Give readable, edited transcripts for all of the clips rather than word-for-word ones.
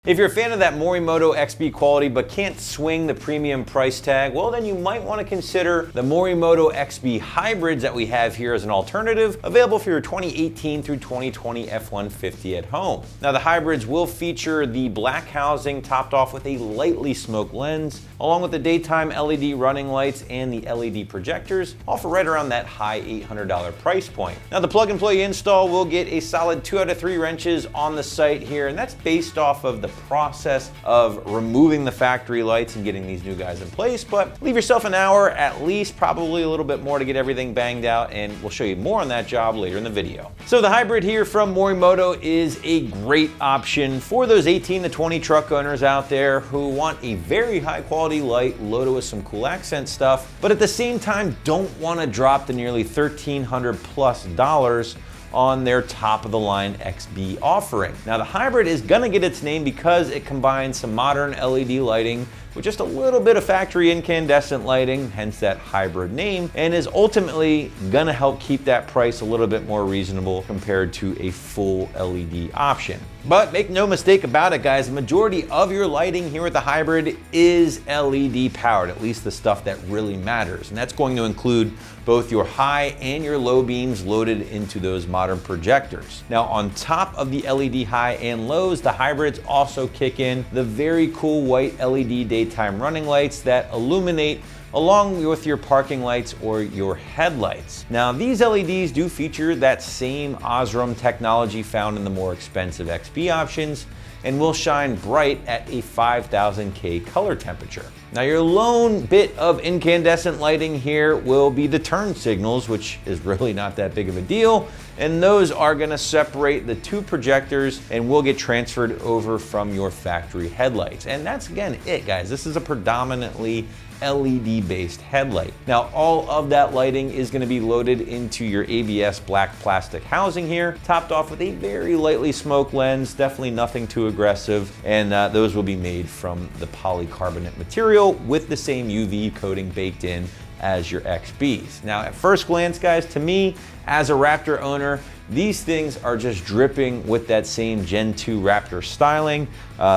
If you're a fan of that Morimoto XB quality but can't swing the premium price tag, well then you might want to consider the Morimoto XB hybrids that we have here as an alternative, available for your 2018 through 2020 F-150 at home. Now the hybrids will feature the black housing topped off with a lightly smoked lens, along with the daytime LED running lights and the LED projectors, all for right around that high $800 price point. Now the plug and play install will get a solid 2 out of 3 wrenches on the site here, and that's based off of the process of removing the factory lights and getting these new guys in place. But leave yourself an hour at least, probably a little bit more, to get everything banged out, and we'll show you more on that job later in the video. So the hybrid here from Morimoto is a great option for those 18 to 20 truck owners out there who want a very high quality light loaded with some cool accent stuff, but at the same time don't want to drop the nearly $1,300+ on their top of the line XB offering. Now the hybrid is gonna get its name because it combines some modern LED lighting with just a little bit of factory incandescent lighting, hence that hybrid name, and is ultimately gonna help keep that price a little bit more reasonable compared to a full LED option. But make no mistake about it, guys, the majority of your lighting here with the hybrid is LED powered, at least the stuff that really matters. And that's going to include both your high and your low beams loaded into those modern projectors. Now on top of the LED high and lows, the hybrids also kick in the very cool white LED daytime running lights that illuminate along with your parking lights or your headlights. Now these LEDs do feature that same Osram technology found in the more expensive XB options, and will shine bright at a 5000K color temperature. Now your lone bit of incandescent lighting here will be the turn signals, which is really not that big of a deal, and those are gonna separate the two projectors and will get transferred over from your factory headlights. And that's again it, guys. This is a predominantly LED-based headlight. Now all of that lighting is going to be loaded into your ABS black plastic housing here, topped off with a very lightly smoked lens, definitely nothing too aggressive, and those will be made from the polycarbonate material with the same UV coating baked in as your XBs. Now at first glance, guys, to me as a Raptor owner, these things are just dripping with that same Gen 2 Raptor styling,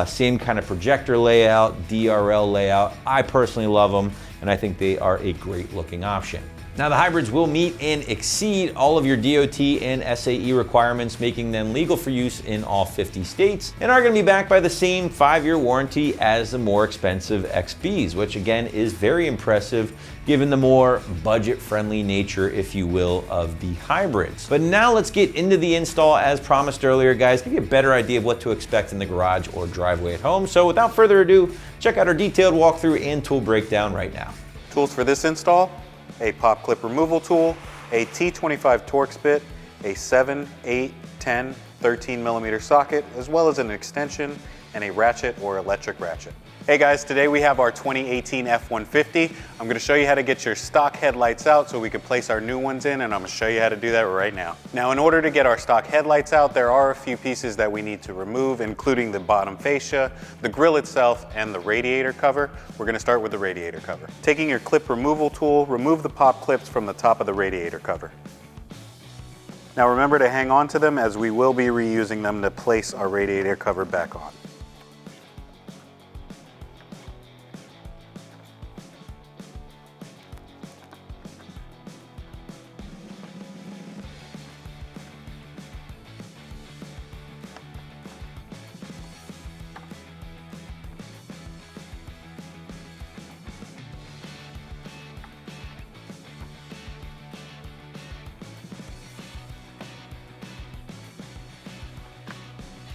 same kind of projector layout, DRL layout. I personally love them, and I think they are a great looking option. Now the hybrids will meet and exceed all of your DOT and SAE requirements, making them legal for use in all 50 states, and are going to be backed by the same 5-year warranty as the more expensive XBs, which again is very impressive given the more budget-friendly nature, if you will, of the hybrids. But now let's get into the install as promised earlier, guys, give you a better idea of what to expect in the garage or driveway at home. So without further ado, check out our detailed walkthrough and tool breakdown right now. Tools for this install: a pop clip removal tool, a T25 Torx bit, a 7, 8, 10, 13 millimeter socket, as well as an extension and a ratchet or electric ratchet. Hey guys, today we have our 2018 F-150. I'm gonna show you how to get your stock headlights out so we can place our new ones in, and I'm gonna show you how to do that right now. Now, in order to get our stock headlights out, there are a few pieces that we need to remove, including the bottom fascia, the grille itself, and the radiator cover. We're gonna start with the radiator cover. Taking your clip removal tool, remove the pop clips from the top of the radiator cover. Now remember to hang on to them, as we will be reusing them to place our radiator cover back on.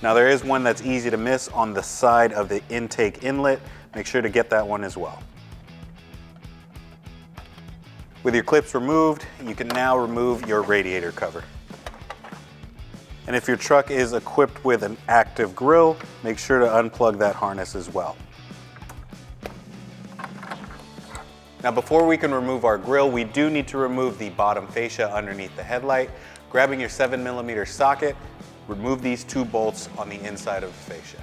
Now there is one that's easy to miss on the side of the intake inlet. Make sure to get that one as well. With your clips removed, you can now remove your radiator cover. And if your truck is equipped with an active grille, make sure to unplug that harness as well. Now before we can remove our grille, we do need to remove the bottom fascia underneath the headlight. Grabbing your 7 millimeter socket, remove these 2 bolts on the inside of the fascia.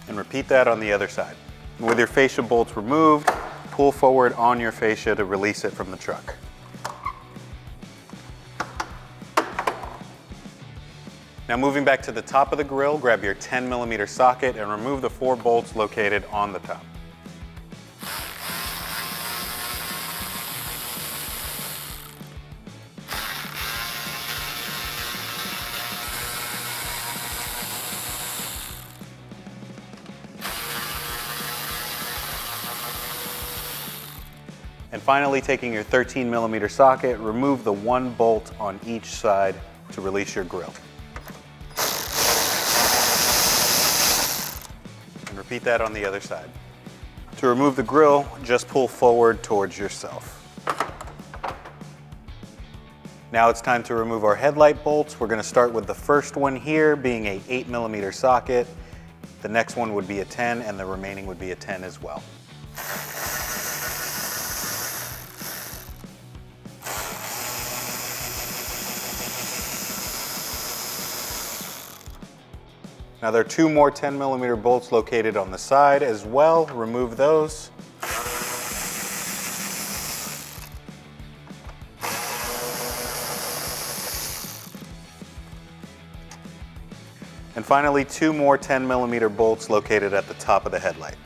And repeat that on the other side. With your fascia bolts removed, pull forward on your fascia to release it from the truck. Now moving back to the top of the grill, grab your 10mm socket and remove the 4 bolts located on the top. And finally, taking your 13mm socket, remove the 1 bolt on each side to release your grill. And repeat that on the other side. To remove the grill, just pull forward towards yourself. Now it's time to remove our headlight bolts. We're going to start with the first one here being a 8mm socket. The next one would be a 10 and the remaining would be a 10 as well. Now there are 2 more 10mm bolts located on the side as well. Remove those. And finally, 2 more 10mm bolts located at the top of the headlight.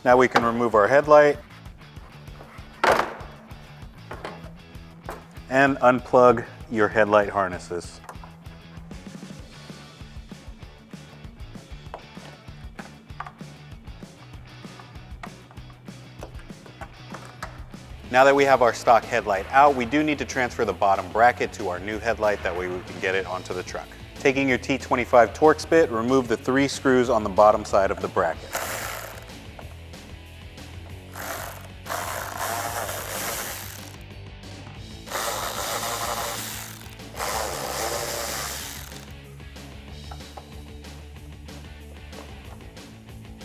Now we can remove our headlight and unplug your headlight harnesses. Now that we have our stock headlight out, we do need to transfer the bottom bracket to our new headlight, that way we can get it onto the truck. Taking your T25 Torx bit, remove the 3 screws on the bottom side of the bracket.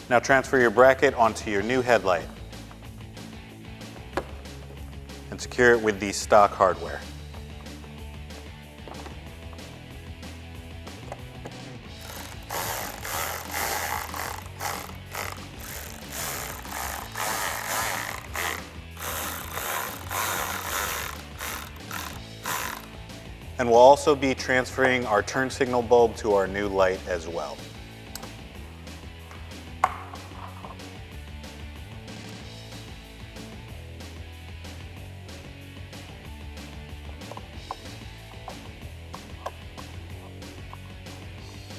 Now transfer your bracket onto your new headlight and secure it with the stock hardware. And we'll also be transferring our turn signal bulb to our new light as well.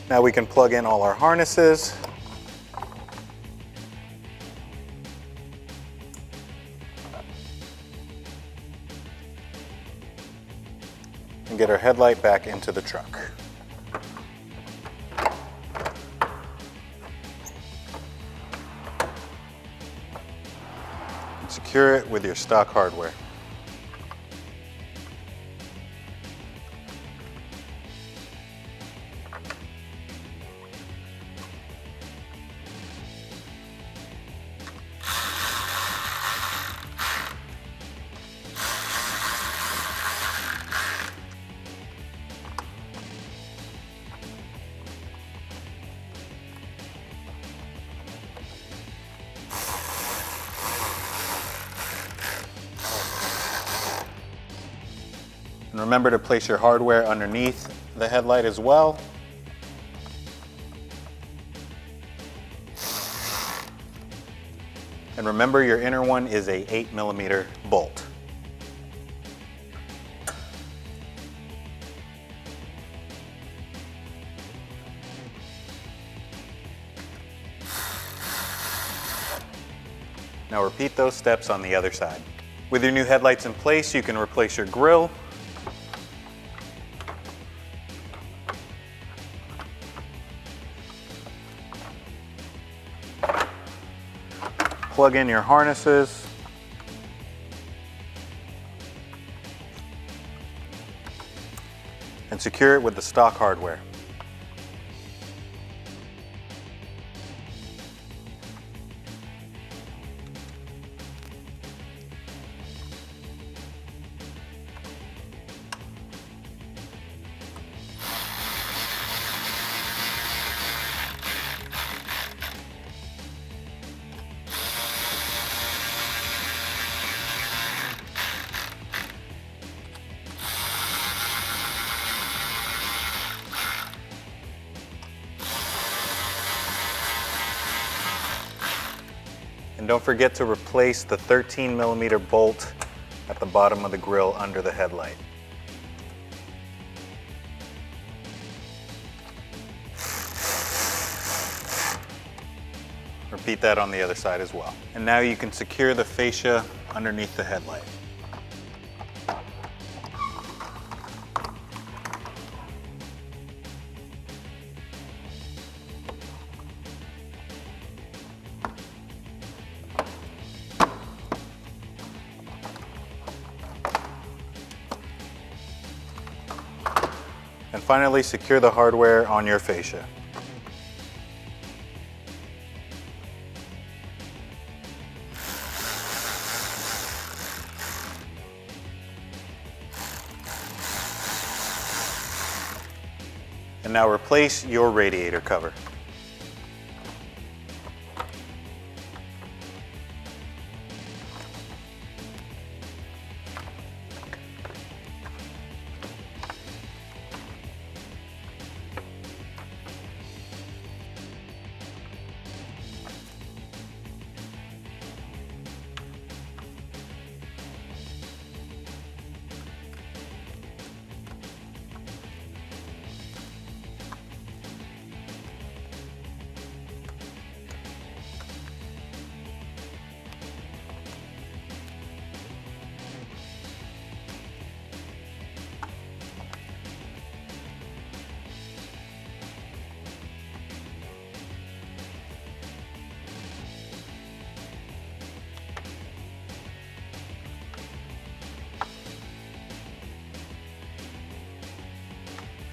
Now we can plug in all our harnesses. And get our headlight back into the truck. And secure it with your stock hardware. And remember to place your hardware underneath the headlight as well. And remember, your inner one is a 8mm bolt. Now repeat those steps on the other side. With your new headlights in place, you can replace your grille. Plug in your harnesses. And secure it with the stock hardware. And don't forget to replace the 13mm bolt at the bottom of the grille under the headlight. Repeat that on the other side as well. And now you can secure the fascia underneath the headlight. And finally, secure the hardware on your fascia. And now replace your radiator cover.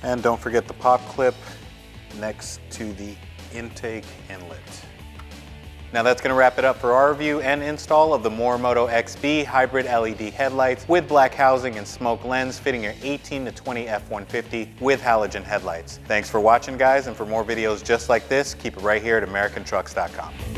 And don't forget the pop clip next to the intake inlet. Now that's going to wrap it up for our review and install of the Morimoto XB hybrid LED headlights with black housing and smoke lens fitting your 18 to 20 F-150 with halogen headlights. Thanks for watching, guys, and for more videos just like this, keep it right here at AmericanTrucks.com.